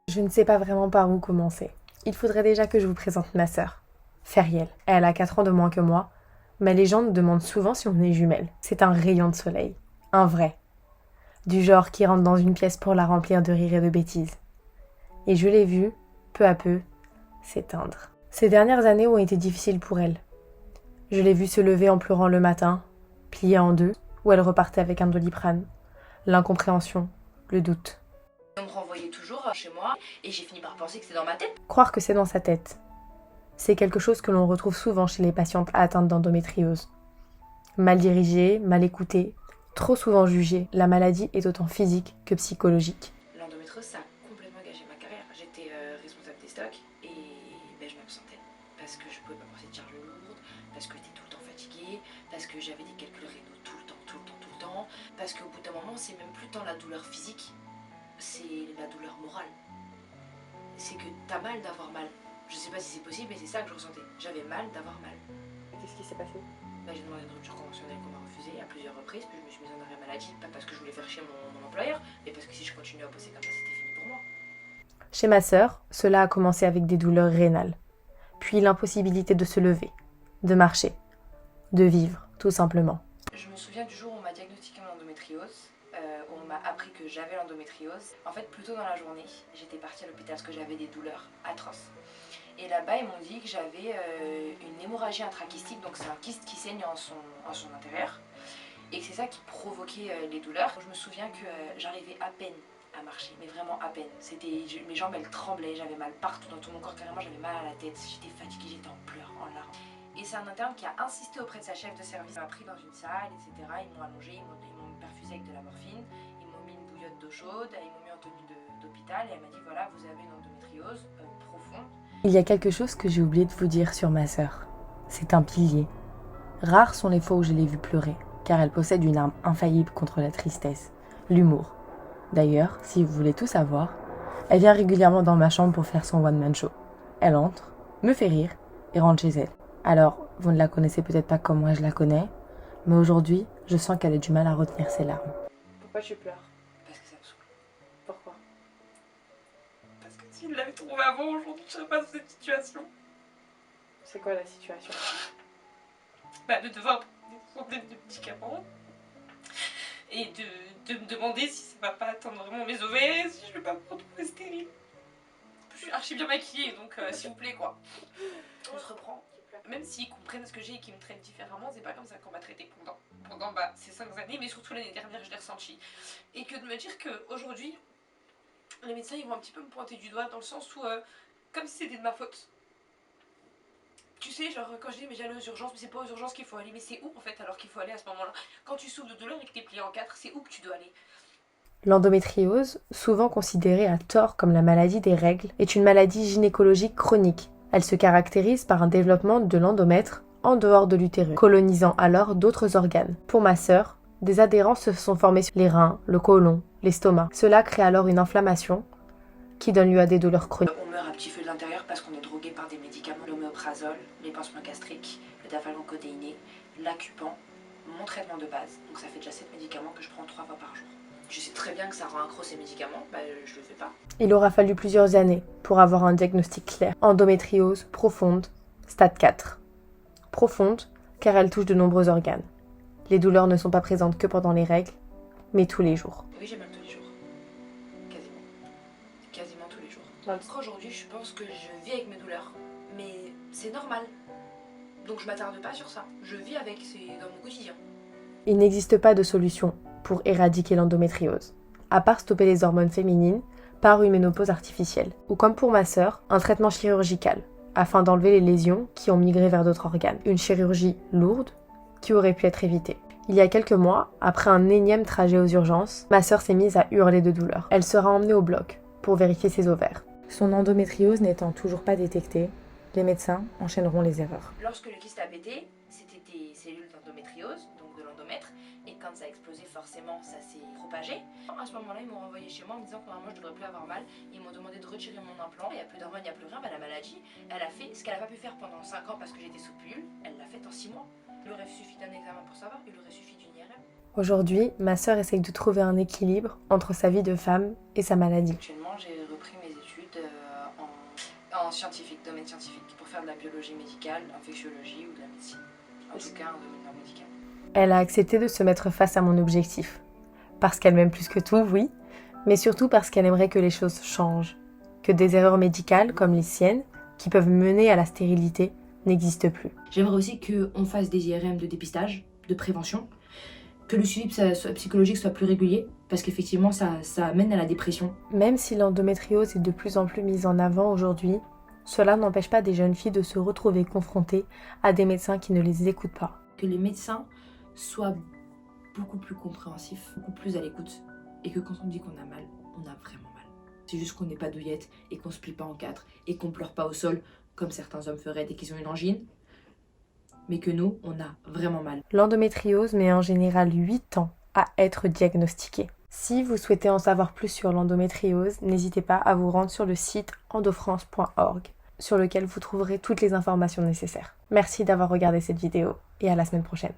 Je ne sais pas vraiment par où commencer. Il faudrait déjà que je vous présente ma sœur, Feriel. Elle a 4 ans de moins que moi, mais les gens nous demandent souvent si on est jumelles. C'est un rayon de soleil, un vrai, du genre qui rentre dans une pièce pour la remplir de rire et de bêtises. Et je l'ai vue, peu à peu, s'éteindre. Ces dernières années ont été difficiles pour elle. Je l'ai vue se lever en pleurant le matin, pliée en deux, où elle repartait avec un Doliprane. L'incompréhension, le doute. On me renvoyait toujours chez moi et j'ai fini par penser que c'était dans ma tête. Croire que c'est dans sa tête. C'est quelque chose que l'on retrouve souvent chez les patientes atteintes d'endométriose. Mal dirigée, mal écoutée, trop souvent jugée, la maladie est autant physique que psychologique. L'endométriose, ça a complètement gâché ma carrière. J'étais responsable des stocks et je m'absentais parce que je pouvais pas porter de charge lourde, parce que j'étais tout le temps fatiguée, parce que j'avais des calculs rénaux tout le temps, parce qu'au bout d'un moment, c'est même plus tant la douleur physique, c'est la douleur morale. C'est que t'as mal d'avoir mal. Je sais pas si c'est possible, mais c'est ça que je ressentais. J'avais mal d'avoir mal. Qu'est-ce qui s'est passé ? J'ai demandé une rupture conventionnelle qu'on m'a refusée à plusieurs reprises, puis je me suis mise en arrêt maladie, pas parce que je voulais faire chier mon employeur, mais parce que si je continuais à bosser comme ça, c'était fini pour moi. Chez ma sœur, cela a commencé avec des douleurs rénales, puis l'impossibilité de se lever, de marcher, de vivre, tout simplement. Je me souviens du jour où on m'a diagnostiqué mon endométriose, où on m'a appris que j'avais l'endométriose. En fait, plus tôt dans la journée, j'étais partie à l'hôpital parce que j'avais des douleurs atroces. Et là-bas, ils m'ont dit que j'avais une hémorragie intrachystique, donc c'est un kyste qui saigne en son intérieur, et que c'est ça qui provoquait les douleurs. Je me souviens que j'arrivais à peine à marcher, mais vraiment à peine. Mes jambes, elles tremblaient, j'avais mal partout dans tout mon corps, carrément j'avais mal à la tête, j'étais fatiguée, j'étais en pleurs, en larmes. Et c'est un interne qui a insisté auprès de sa chef de service. Il m'a pris dans une salle, etc. Ils m'ont allongé, ils m'ont perfusé avec de la morphine, ils m'ont mis une bouillotte d'eau chaude, ils m'ont mis en tenue d'hôpital et elle m'a dit voilà, vous avez une endométriose profonde. Il y a quelque chose que j'ai oublié de vous dire sur ma sœur. C'est un pilier. Rares sont les fois où je l'ai vue pleurer, car elle possède une arme infaillible contre la tristesse, l'humour. D'ailleurs, si vous voulez tout savoir, elle vient régulièrement dans ma chambre pour faire son one-man show. Elle entre, me fait rire et rentre chez elle. Alors, vous ne la connaissez peut-être pas comme moi je la connais, mais aujourd'hui, je sens qu'elle a du mal à retenir ses larmes. Pourquoi tu pleures? Parce que ça me saoule. Pourquoi? Parce que s'il l'avait trouvé avant, aujourd'hui, je serais pas dans cette situation. C'est quoi la situation? De devoir prendre des médicaments et de me demander si ça va pas atteindre vraiment mes ovaires, si je vais pas me retrouver stérile. Je suis archi bien maquillée, donc s'il vous plaît, quoi. On se reprend. Même s'ils comprennent ce que j'ai et qu'ils me traitent différemment, c'est pas comme ça qu'on m'a traité pendant ces 5 années, mais surtout l'année dernière, je l'ai ressenti. Et que de me dire qu'aujourd'hui, les médecins ils vont un petit peu me pointer du doigt dans le sens où, comme si c'était de ma faute. Tu sais, genre quand je dis mais j'allais aux urgences, mais c'est pas aux urgences qu'il faut aller, mais c'est où en fait alors qu'il faut aller à ce moment-là? Quand tu souffres de douleur et que t'es plié en 4, c'est où que tu dois aller? L'endométriose, souvent considérée à tort comme la maladie des règles, est une maladie gynécologique chronique. Elle se caractérise par un développement de l'endomètre en dehors de l'utérus, colonisant alors d'autres organes. Pour ma sœur, des adhérences se sont formées sur les reins, le côlon, l'estomac. Cela crée alors une inflammation qui donne lieu à des douleurs chroniques. On meurt à petit feu de l'intérieur parce qu'on est drogué par des médicaments, l'homéoprazole, les pansements gastriques, le davalon-codéiné, l'acupan, mon traitement de base. Donc ça fait déjà 7 médicaments que je prends 3 fois par jour. Je sais très bien que ça rend accro ces médicaments, je le fais pas. Il aura fallu plusieurs années pour avoir un diagnostic clair. Endométriose profonde, stade 4. Profonde, car elle touche de nombreux organes. Les douleurs ne sont pas présentes que pendant les règles, mais tous les jours. Oui, j'ai mal tous les jours. Quasiment. Quasiment tous les jours. Ouais. Aujourd'hui, je pense que je vis avec mes douleurs, mais c'est normal. Donc je m'attarde pas sur ça. Je vis avec, c'est dans mon quotidien. Il n'existe pas de solution pour éradiquer l'endométriose, à part stopper les hormones féminines par une ménopause artificielle, ou comme pour ma sœur, un traitement chirurgical, afin d'enlever les lésions qui ont migré vers d'autres organes. Une chirurgie lourde qui aurait pu être évitée. Il y a quelques mois, après un énième trajet aux urgences, ma sœur s'est mise à hurler de douleur. Elle sera emmenée au bloc pour vérifier ses ovaires. Son endométriose n'étant toujours pas détectée, les médecins enchaîneront les erreurs. Lorsque le kyste a pété, c'était des cellules d'endométriose, donc de l'endomètre, et quand ça a explosé, forcément, ça s'est propagé. À ce moment-là, ils m'ont renvoyé chez moi en me disant que normalement, je devrais plus avoir mal. Ils m'ont demandé de retirer mon implant. Il n'y a plus d'hormones, il n'y a plus rien. La maladie, elle a fait ce qu'elle n'a pas pu faire pendant 5 ans parce que j'étais sous pilule. Elle l'a fait en 6 mois. Il aurait suffi d'un examen pour savoir. Il aurait suffi d'une IRM. Aujourd'hui, ma sœur essaye de trouver un équilibre entre sa vie de femme et sa maladie. Actuellement, j'ai repris mes études dans scientifique, domaine scientifique, pour faire de la biologie médicale, infectiologie ou de la médecine. En tout cas, un domaine médical. Elle a accepté de se mettre face à mon objectif. Parce qu'elle m'aime plus que tout, oui, mais surtout parce qu'elle aimerait que les choses changent. Que des erreurs médicales, comme les siennes, qui peuvent mener à la stérilité, n'existent plus. J'aimerais aussi qu'on fasse des IRM de dépistage, de prévention, que le suivi psychologique soit plus régulier, parce qu'effectivement ça amène à la dépression. Même si l'endométriose est de plus en plus mise en avant aujourd'hui, cela n'empêche pas des jeunes filles de se retrouver confrontées à des médecins qui ne les écoutent pas. Que les médecins soient beaucoup plus compréhensifs, beaucoup plus à l'écoute, et que quand on dit qu'on a mal, on a vraiment mal. C'est juste qu'on n'est pas douillette et qu'on se plie pas en quatre et qu'on pleure pas au sol, comme certains hommes feraient dès qu'ils ont une angine, mais que nous, on a vraiment mal. L'endométriose met en général 8 ans à être diagnostiquée. Si vous souhaitez en savoir plus sur l'endométriose, n'hésitez pas à vous rendre sur le site endofrance.org, sur lequel vous trouverez toutes les informations nécessaires. Merci d'avoir regardé cette vidéo et à la semaine prochaine.